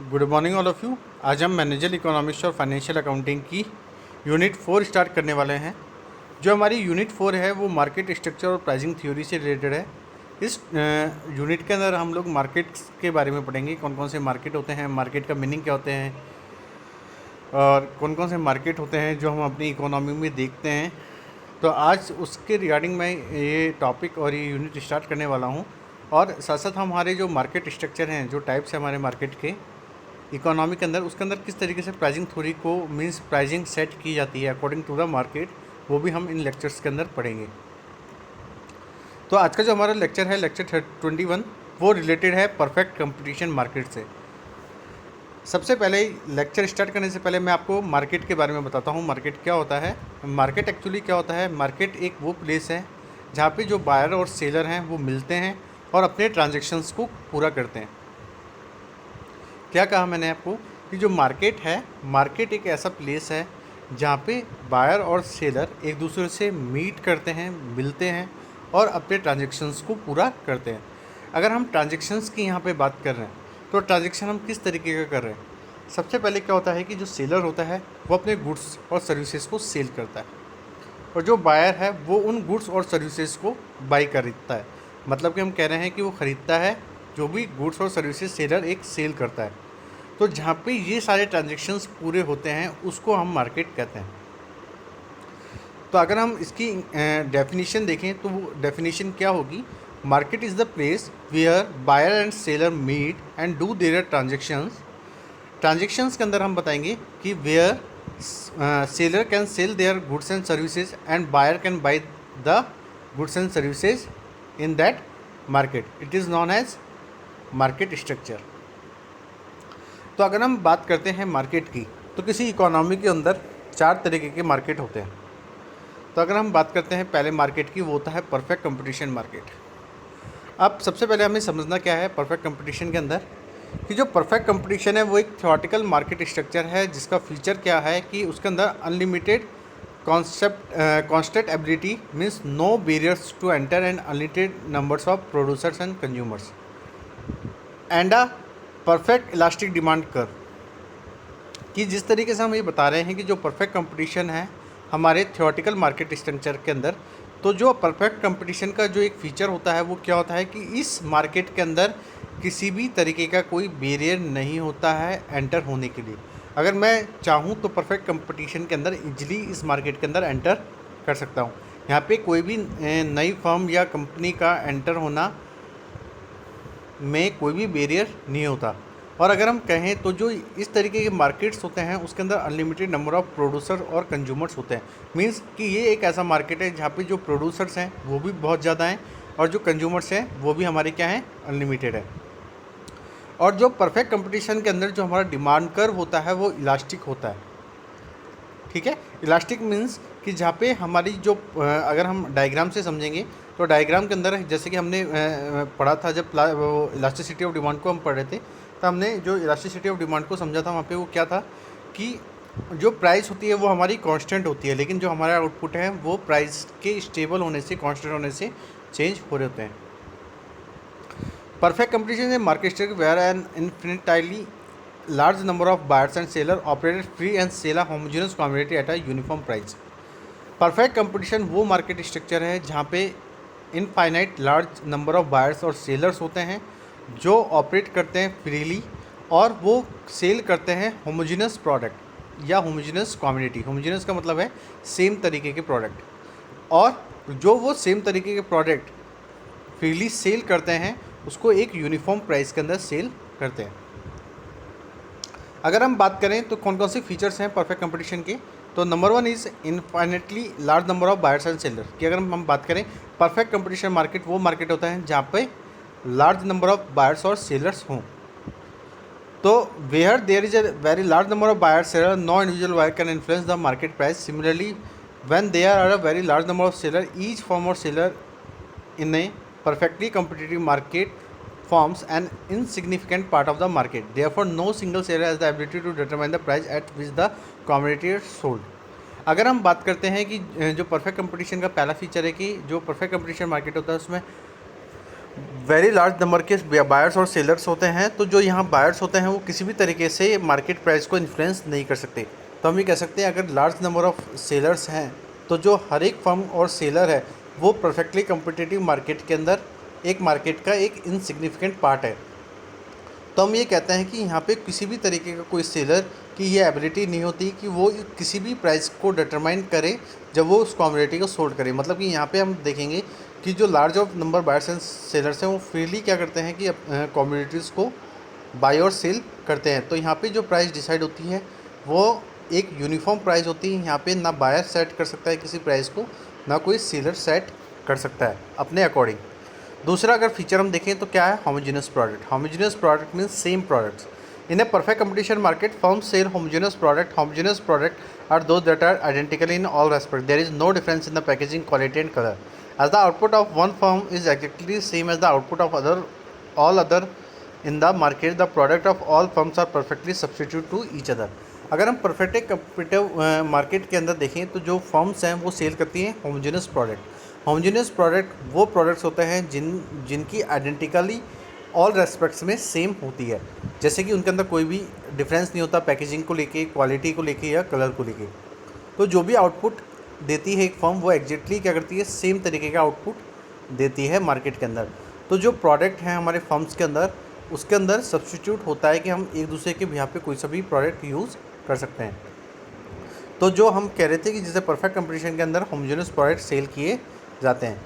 Good morning all of you. आज हम manager economics और फाइनेंशियल अकाउंटिंग की यूनिट 4 स्टार्ट करने वाले हैं। जो हमारी यूनिट 4 है वो मार्केट स्ट्रक्चर और प्राइसिंग थ्योरी से रिलेटेड है। इस यूनिट के अंदर हम लोग मार्केट्स के बारे में पढ़ेंगे, कौन कौन से मार्केट होते हैं, मार्केट का मीनिंग क्या होते हैं और कौन कौन से मार्केट होते हैं जो हम अपनी इकोनॉमी में देखते हैं। तो आज उसके रिगार्डिंग मैं ये टॉपिक और ये यूनिट स्टार्ट करने वाला हूँ। और साथ साथ हमारे जो मार्केट स्ट्रक्चर हैं, जो टाइप्स हैं हमारे मार्केट के इकोनॉमी के अंदर, उसके अंदर किस तरीके से प्राइसिंग थ्योरी को मींस प्राइसिंग सेट की जाती है अकॉर्डिंग टू द मार्केट, वो भी हम इन लेक्चर्स के अंदर पढ़ेंगे। तो आज का जो हमारा लेक्चर है, लेक्चर 21, वो रिलेटेड है परफेक्ट कंपटीशन मार्केट से। सबसे पहले लेक्चर स्टार्ट करने से पहले मैं आपको मार्केट के बारे में बताता हूँ। मार्केट क्या होता है। मार्केट एक्चुअली क्या होता है, मार्केट एक वो प्लेस है जहाँ पे जो बायर और सेलर हैं वो मिलते हैं और अपने ट्रांजेक्शन्स को पूरा करते हैं। क्या कहा मैंने आपको कि जो मार्केट है, मार्केट एक ऐसा प्लेस है जहाँ पे बायर और सेलर एक दूसरे से मीट करते हैं, मिलते हैं और अपने ट्रांजेक्शन्स को पूरा करते हैं। अगर हम ट्रांजेक्शन्स की यहाँ पे बात कर रहे हैं तो ट्रांजेक्शन हम किस तरीके का कर रहे हैं। सबसे पहले क्या होता है कि जो सेलर होता है वो अपने गुड्स और सर्विसेज को सेल करता है और जो बायर है वो उन गुड्स और सर्विसेज को बाई खरीदता है। मतलब कि हम कह रहे हैं कि वो ख़रीदता है जो भी गुड्स और सर्विसेज सेलर एक सेल करता है। तो जहाँ पे ये सारे ट्रांजेक्शन्स पूरे होते हैं उसको हम मार्केट कहते हैं। तो अगर हम इसकी डेफिनेशन देखें तो वो डेफिनेशन क्या होगी, market is the place where buyer and seller meet and do their transactions. Transactions के अंदर हम बताएंगे कि where seller can sell their goods and services and buyer can buy the goods and services in that market. It is known as market structure. तो अगर हम बात करते हैं मार्केट की, तो किसी इकोनॉमी के अंदर 4 तरीके के मार्केट होते हैं। तो अगर हम बात करते हैं पहले मार्केट की, वो होता है परफेक्ट कंपटीशन मार्केट। अब सबसे पहले हमें समझना क्या है परफेक्ट कंपटीशन के अंदर, कि जो परफेक्ट कंपटीशन है वो एक थ्योरेटिकल मार्केट स्ट्रक्चर है जिसका फीचर क्या है कि उसके अंदर unlimited constant ability means no barriers to enter and unlimited numbers of producers and consumers and a perfect elastic demand curve. कि जिस तरीके से हम ये बता रहे हैं कि जो परफेक्ट कंपटीशन है हमारे थ्योरेटिकल मार्केट स्ट्रक्चर के अंदर, तो जो परफेक्ट कंपटीशन का जो एक फ़ीचर होता है वो क्या होता है कि इस मार्केट के अंदर किसी भी तरीके का कोई बैरियर नहीं होता है एंटर होने के लिए। अगर मैं चाहूँ तो परफेक्ट कंपटीशन के अंदर इजीली इस मार्केट के अंदर एंटर कर सकता हूँ। यहाँ पे कोई भी नई फर्म या कंपनी का एंटर होना में कोई भी बैरियर नहीं होता। और अगर हम कहें तो जो इस तरीके के मार्केट्स होते हैं उसके अंदर अनलिमिटेड नंबर ऑफ़ प्रोड्यूसर और कंज्यूमर्स होते हैं। मींस कि ये एक ऐसा मार्केट है जहाँ पे जो प्रोड्यूसर्स हैं वो भी बहुत ज़्यादा हैं और जो कंज्यूमर्स हैं वो भी हमारे क्या हैं, अनलिमिटेड है। और जो परफेक्ट कंपटीशन के अंदर जो हमारा डिमांड कर्व होता है वो इलास्टिक होता है। ठीक है, इलास्टिक मीन्स कि जहाँ पे हमारी जो अगर हम डायग्राम से समझेंगे तो डायग्राम के अंदर जैसे कि हमने पढ़ा था जब वो इलास्टिसिटी ऑफ डिमांड को हम पढ़ रहे थे, तो हमने जो इलास्टिसिटी ऑफ डिमांड को समझा था वहाँ पे वो क्या था कि जो प्राइस होती है वो हमारी कांस्टेंट होती है, लेकिन जो हमारा आउटपुट है वो प्राइस के स्टेबल होने से, कांस्टेंट होने से चेंज हो रहे होते हैं। Perfect competition is market structure where an infinitely large number of buyers and seller operated free and sell a homogeneous commodity at a uniform price। Perfect competition वो मार्केट स्ट्रक्चर है जहाँ पे infinite large number of buyers और sellers होते हैं जो operate करते हैं फ्रीली और वो सेल करते हैं होमोजेनस प्रोडक्ट या होमोजेनस कम्युनिटी। होमोजेनस का मतलब है सेम तरीके के प्रोडक्ट, और जो वो सेम तरीके के प्रोडक्ट फ्रीली सेल करते हैं उसको एक यूनिफॉर्म प्राइस के अंदर सेल करते हैं। अगर हम बात करें तो कौन कौन से फीचर्स हैं परफेक्ट कंपटीशन के, तो number 1 is infinitely large number of buyers and seller. कि अगर हम बात करें परफेक्ट कंपटीशन मार्केट वो मार्केट होता है जहाँ पे लार्ज नंबर ऑफ बायर्स और सेलर्स हों। तो where there is a very large number of buyers seller no individual buyer can influence the market price. Similarly when there are a very large number of seller each firm और seller in a perfectly competitive market forms an insignificant part of the market. Therefore, no single seller has the ability to determine the price at which the commodity is sold. अगर हम बात करते हैं कि जो perfect competition का पहला feature है कि जो परफेक्ट कंपटीशन मार्केट होता है उसमें वेरी लार्ज नंबर के बायर्स और सेलर्स होते हैं। तो जो यहाँ बायर्स होते हैं वो किसी भी तरीके से मार्केट प्राइस को इन्फ्लुएंस नहीं कर सकते। तो हम ये कह सकते हैं अगर लार्ज नंबर ऑफ सेलर्स हैं तो जो हर एक फर्म और सेलर है वो परफेक्टली कम्पिटिटिव मार्केट के अंदर एक मार्केट का एक इनसिग्निफिकेंट पार्ट है। तो हम ये कहते हैं कि यहाँ पे किसी भी तरीके का कोई सेलर की ये एबिलिटी नहीं होती कि वो किसी भी प्राइस को डिटरमाइन करे जब वो उस कमोडिटी को सोल्ड करे। मतलब कि यहाँ पे हम देखेंगे कि जो large of number buyers and sellers हैं वो फ्रीली क्या करते हैं कि कमोडिटीज़ को बाय और सेल करते हैं। तो यहाँ पे जो प्राइस डिसाइड होती है वो एक यूनिफॉर्म प्राइस होती है। यहाँ पे ना बायर सेट कर सकता है किसी प्राइस को, ना कोई सेलर सेट कर सकता है अपने अकॉर्डिंग। दूसरा अगर फीचर हम देखें तो क्या है, homogeneous product. Homogeneous product means same products in a perfect competition market. Firms sell homogeneous product. Homogeneous product are those that are identical in all respect. There is no difference in the packaging, quality and colour. As the output of one firm is exactly same as the output of all other in the market. The product of all firms are perfectly substitute to each other. अगर हम perfect competitive market के अंदर देखें तो जो firms हैं वो cell करती हैं होमोजेनियस प्रोडक्ट। होमोजेनियस प्रोडक्ट वो प्रोडक्ट्स होते हैं जिनकी आइडेंटिकली ऑल रेस्पेक्ट्स में सेम होती है, जैसे कि उनके अंदर कोई भी डिफरेंस नहीं होता पैकेजिंग को लेके, क्वालिटी को लेके या कलर को लेके। तो जो भी आउटपुट देती है एक फर्म वो एग्जैक्टली क्या करती है, सेम तरीके का आउटपुट देती है मार्केट के अंदर। तो जो प्रोडक्ट हैं हमारे फर्म्स के अंदर उसके अंदर सब्स्टिट्यूट होता है कि हम एक दूसरे के यहाँ पे कोई सा भी प्रोडक्ट यूज़ कर सकते हैं। तो जो हम कह रहे थे कि जैसे परफेक्ट कंपटीशन के अंदर होमोजेनियस प्रोडक्ट सेल किए जाते हैं।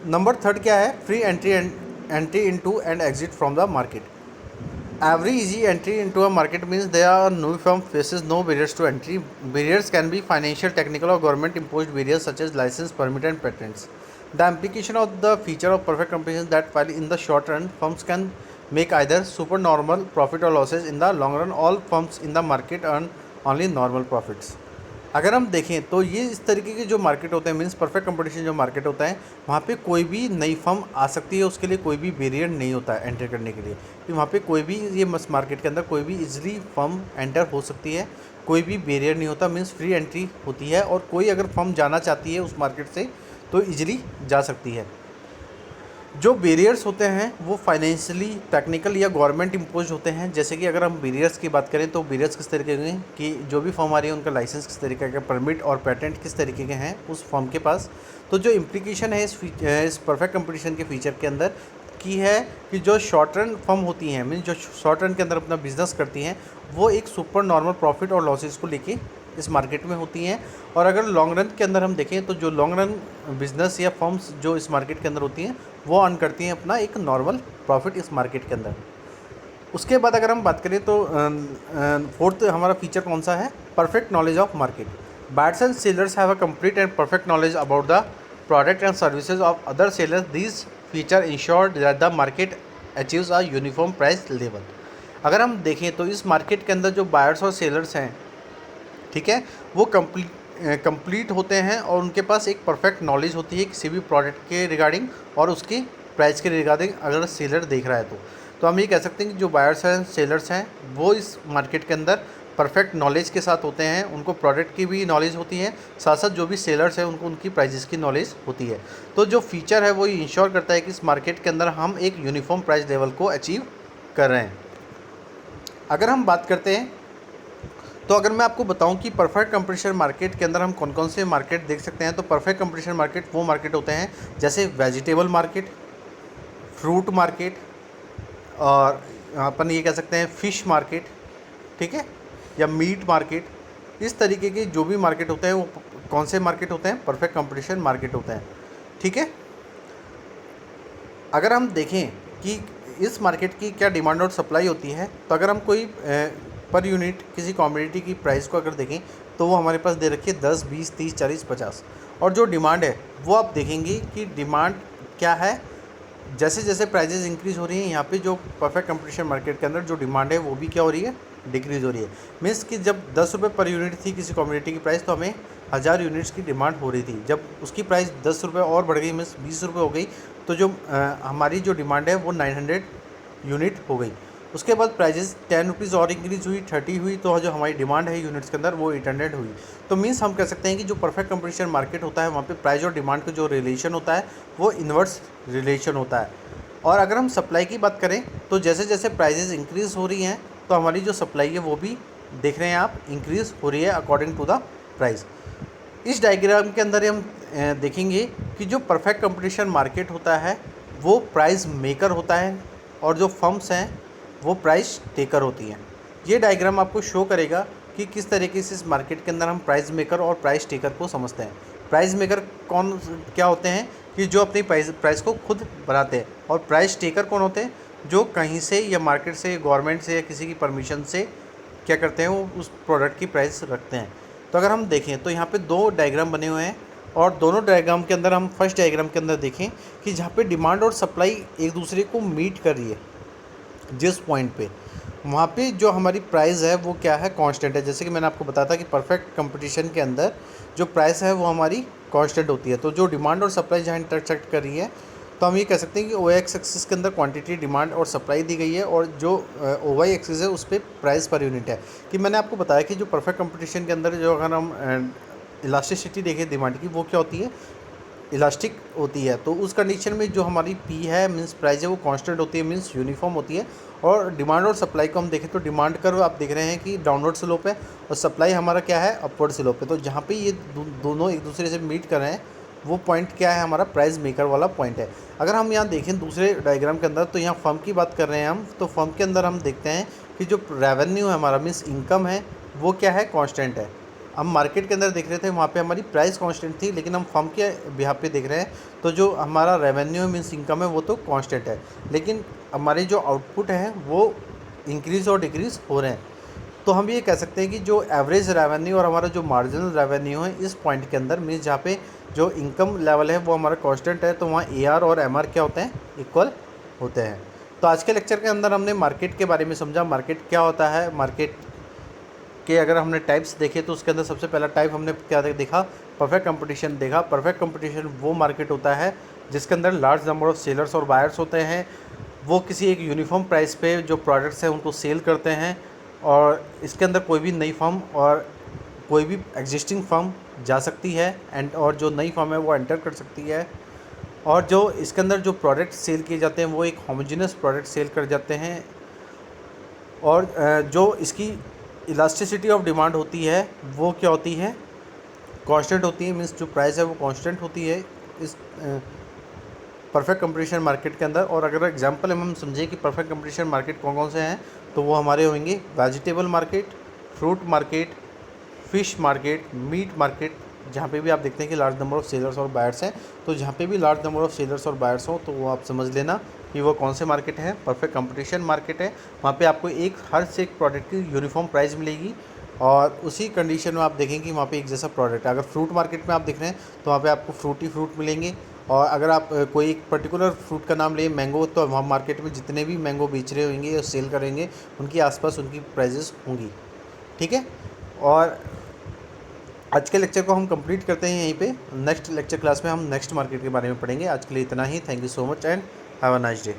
नंबर थर्ड क्या है, free entry into and exit from the market. Every easy entry into a market means there are no firm faces no barriers to entry. Barriers can be financial, technical और government imposed barriers such as licence, permit and patents. The implication of the feature of perfect competition is that while in the short run firms can make either supernormal profit or losses, in the long run all firms in the market earn only normal profits। अगर हम देखें तो ये इस तरीके के जो market होते हैं मीन्स परफेक्ट कंपटीशन जो मार्केट होता है वहाँ पे कोई भी नई फर्म आ सकती है, उसके लिए कोई भी बैरियर नहीं होता है एंटर करने के लिए। कि वहाँ पे कोई भी ये मार्केट के अंदर कोई भी इजीली फर्म एंटर हो सकती है, कोई भी बैरियर नहीं होता, मीन्स फ्री एंट्री होती है। और कोई अगर फर्म जाना चाहती है उस मार्केट से तो ईजिली जा सकती है। जो बैरियर्स होते हैं वो फाइनेंशियली, टेक्निकल या गवर्नमेंट इम्पोज होते हैं। जैसे कि अगर हम बैरियर्स की बात करें तो बैरियर्स किस तरीके के हैं कि जो भी फर्म आ रही है उनका लाइसेंस किस तरीके का, परमिट और पेटेंट किस तरीके के हैं उस फर्म के पास। तो जो इम्प्लीकेशन है इस परफेक्ट कंपटीशन के फीचर के अंदर की है कि जो शॉर्ट रन फर्म होती हैं मीन जो शॉर्ट रन के अंदर अपना बिजनेस करती हैं वो एक सुपर नॉर्मल प्रॉफिट और लॉसेस को लेके इस मार्केट में होती हैं। और अगर लॉन्ग रन के अंदर हम देखें तो जो लॉन्ग रन बिजनेस या फर्म्स जो इस मार्केट के अंदर होती हैं वो अर्न करती हैं अपना एक नॉर्मल प्रॉफिट इस मार्केट के अंदर। उसके बाद अगर हम बात करें तो फोर्थ हमारा फीचर कौन सा है, perfect knowledge of market. Buyers and sellers have a complete and perfect knowledge about the product and services of other sellers. These feature ensure that the market achieves a uniform price level. अगर हम देखें तो इस market के अंदर जो buyers और sellers हैं, ठीक है, वो कंप्लीट होते हैं और उनके पास एक परफेक्ट नॉलेज होती है किसी भी प्रोडक्ट के रिगार्डिंग और उसकी प्राइस के रिगार्डिंग अगर सेलर देख रहा है तो हम ये कह सकते हैं कि जो बायर्स हैं सेलर्स हैं वो इस मार्केट के अंदर परफेक्ट नॉलेज के साथ होते हैं। उनको प्रोडक्ट की भी नॉलेज होती है, साथ साथ जो भी सेलर्स हैं उनको उनकी प्राइजेस की नॉलेज होती है। तो जो फीचर है वो इंश्योर करता है कि इस मार्केट के अंदर हम एक यूनिफॉर्म प्राइस लेवल को अचीव कर रहे हैं। अगर हम बात करते हैं तो अगर मैं आपको बताऊं कि परफेक्ट कंपटीशन मार्केट के अंदर हम कौन कौन से मार्केट देख सकते हैं तो परफेक्ट कंपटीशन मार्केट वो मार्केट होते हैं जैसे वेजिटेबल मार्केट, फ्रूट मार्केट और अपन ये कह सकते हैं फ़िश मार्केट, ठीक है, या मीट मार्केट। इस तरीके के जो भी मार्केट होते हैं वो कौन से मार्केट होते हैं, परफेक्ट कंपटीशन मार्केट होते हैं, ठीक है। अगर हम देखें कि इस मार्केट की क्या डिमांड और सप्लाई होती है तो अगर हम कोई पर यूनिट किसी कमोडिटी की प्राइस को अगर देखें तो वो हमारे पास दे रखी है 10, 20, 30, 40, 50। और जो डिमांड है वो आप देखेंगे कि डिमांड क्या है, जैसे जैसे प्राइजेस इंक्रीज़ हो रही हैं यहाँ पे जो परफेक्ट कंपटीशन मार्केट के अंदर जो डिमांड है वो भी क्या हो रही है, डिक्रीज़ हो रही है। मीन्स कि जब 10 रुपये पर यूनिट थी किसी कमोडिटी की प्राइस तो हमें 1000 यूनिट्स की डिमांड हो रही थी। जब उसकी प्राइस 10 रुपये और बढ़ गई मीन्स 20 रुपये हो गई तो जो हमारी जो डिमांड है वो 900 यूनिट हो गई। उसके बाद प्राइजेस 10 रुपीज़ और इंक्रीज़ हुई, 30 हुई, तो जो हमारी डिमांड है यूनिट्स के अंदर वो 800 हुई। तो मीन्स हम कह सकते हैं कि जो परफेक्ट कंपटीशन मार्केट होता है वहाँ पे प्राइस और डिमांड का जो रिलेशन होता है वो इन्वर्स रिलेशन होता है। और अगर हम सप्लाई की बात करें तो जैसे जैसे प्राइजेज़ इंक्रीज़ हो रही हैं तो हमारी जो सप्लाई है वो भी देख रहे हैं आप इंक्रीज़ हो रही है अकॉर्डिंग टू द प्राइस। इस डायग्राम के अंदर हम देखेंगे कि जो परफेक्ट कंपटीशन मार्केट होता है वो प्राइस मेकर होता है और जो फर्म्स हैं वो प्राइस टेकर होती हैं। ये डायग्राम आपको शो करेगा कि किस तरीके से इस मार्केट के अंदर हम प्राइस मेकर और प्राइस टेकर को समझते हैं। प्राइस मेकर कौन क्या होते हैं कि जो अपनी प्राइस को खुद बनाते हैं, और प्राइस टेकर कौन होते हैं जो कहीं से या मार्केट से, गवर्नमेंट से या किसी की परमिशन से क्या करते हैं, वो उस प्रोडक्ट की प्राइस रखते हैं। तो अगर हम देखें तो यहाँ पे दो डायग्राम बने हुए हैं और दोनों डायग्राम के अंदर हम फर्स्ट डायग्राम के अंदर देखें कि जहाँ पे डिमांड और सप्लाई एक दूसरे को मीट कर रही है, जिस पॉइंट पे वहाँ पे जो हमारी प्राइस है वो क्या है, कांस्टेंट है। जैसे कि मैंने आपको बताया था कि परफेक्ट कंपटीशन के अंदर जो प्राइस है वो हमारी कांस्टेंट होती है। तो जो डिमांड और सप्लाई जहाँ इंटरसेक्ट कर रही है तो हम ये कह सकते हैं कि OX एक्सिस के अंदर क्वांटिटी, डिमांड और सप्लाई दी गई है और जो OY एक्सिस है उस पर प्राइस पर यूनिट है। कि मैंने आपको बताया कि जो परफेक्ट कंपटीशन के अंदर जो अगर हम इलास्टिसिटी देखें डिमांड की, वो क्या होती है, इलास्टिक होती है। तो उस कंडीशन में जो हमारी P है मीन्स प्राइस है वो कांस्टेंट होती है, मीन्स यूनिफॉर्म होती है। और डिमांड और सप्लाई को हम देखें तो डिमांड कर्व आप देख रहे हैं कि डाउनवर्ड स्लोप है और सप्लाई हमारा क्या है, अपवर्ड स्लोप है। तो जहाँ पे ये दोनों एक दूसरे से मीट कर रहे हैं वो पॉइंट क्या है, हमारा प्राइस मेकर वाला पॉइंट है। अगर हम यहाँ देखें दूसरे डायग्राम के अंदर तो यहाँ फर्म की बात कर रहे हैं हम, तो फर्म के अंदर हम देखते हैं कि जो रेवेन्यू है हमारा मीन्स इनकम है वो क्या है, कॉन्स्टेंट है। हम मार्केट के अंदर देख रहे थे वहाँ पे हमारी प्राइस कांस्टेंट थी, लेकिन हम फर्म के बिहाफ पे देख रहे हैं तो जो हमारा रेवेन्यू मीन्स इनकम है वो तो कांस्टेंट है, लेकिन हमारे जो आउटपुट है वो इंक्रीज़ और डिक्रीज़ हो रहे हैं। तो हम ये कह सकते हैं कि जो एवरेज रेवेन्यू और हमारा जो मार्जिनल रेवेन्यू है इस पॉइंट के अंदर मीन्स जहाँ पे जो इनकम लेवल है वो हमारा कांस्टेंट है, तो वहाँ AR और MR क्या होते हैं, इक्वल होते हैं। तो आज के लेक्चर के अंदर हमने मार्केट के बारे में समझा, मार्केट क्या होता है, मार्केट के अगर हमने टाइप्स देखे तो उसके अंदर सबसे पहला टाइप हमने क्या देखा, परफेक्ट कंपटीशन देखा। परफेक्ट कंपटीशन वो मार्केट होता है जिसके अंदर लार्ज नंबर ऑफ सेलर्स और बायर्स होते हैं, वो किसी एक यूनिफॉर्म प्राइस पे जो प्रोडक्ट्स हैं उनको सेल करते हैं और इसके अंदर कोई भी नई फर्म और कोई भी एग्जिस्टिंग फर्म जा सकती है एंड और जो नई फर्म है वो एंटर कर सकती है। और जो इसके अंदर जो प्रोडक्ट सेल किए जाते हैं वो एक होमोजेनियस प्रोडक्ट सेल कर जाते हैं। और जो इसकी इलास्टिसिटी ऑफ डिमांड होती है वो क्या होती है, कांस्टेंट होती है, मीन्स जो प्राइस है वो कांस्टेंट होती है इस परफेक्ट कंपटीशन मार्केट के अंदर। और अगर एग्जांपल हम समझें कि परफेक्ट कंपटीशन मार्केट कौन कौन से हैं तो वो हमारे होंगे vegetable market, fruit market, fish market, meat market, जहाँ पे भी आप देखते हैं कि लार्ज नंबर ऑफ सेलर्स और बायर्स हैं। तो जहाँ पे भी लार्ज नंबर ऑफ सेलर्स और बायर्स हो तो वो आप समझ लेना कि वो कौन से मार्केट है, परफेक्ट कंपटीशन मार्केट है। वहाँ पे आपको एक हर से एक प्रोडक्ट की यूनिफॉर्म प्राइस मिलेगी और उसी कंडीशन में आप देखेंगे कि वहाँ पे एक जैसा प्रोडक्ट है। अगर फ्रूट मार्केट में आप देख रहे हैं तो वहाँ पे आपको फ्रूटी फ्रूट मिलेंगे। और अगर आप कोई एक पर्टिकुलर फ्रूट का नाम लें, मैंगो, तो वहाँ मार्केट में जितने भी मैंगो बेच रहे होंगे या सेल करेंगे उनके आसपास उनकी प्राइजेस होंगी। ठीक है, और आज के लेक्चर को हम कंप्लीट करते हैं यहीं पे। नेक्स्ट लेक्चर क्लास में हम नेक्स्ट मार्केट के बारे में पढ़ेंगे। आज के लिए इतना ही। Thank you so much and have a nice day.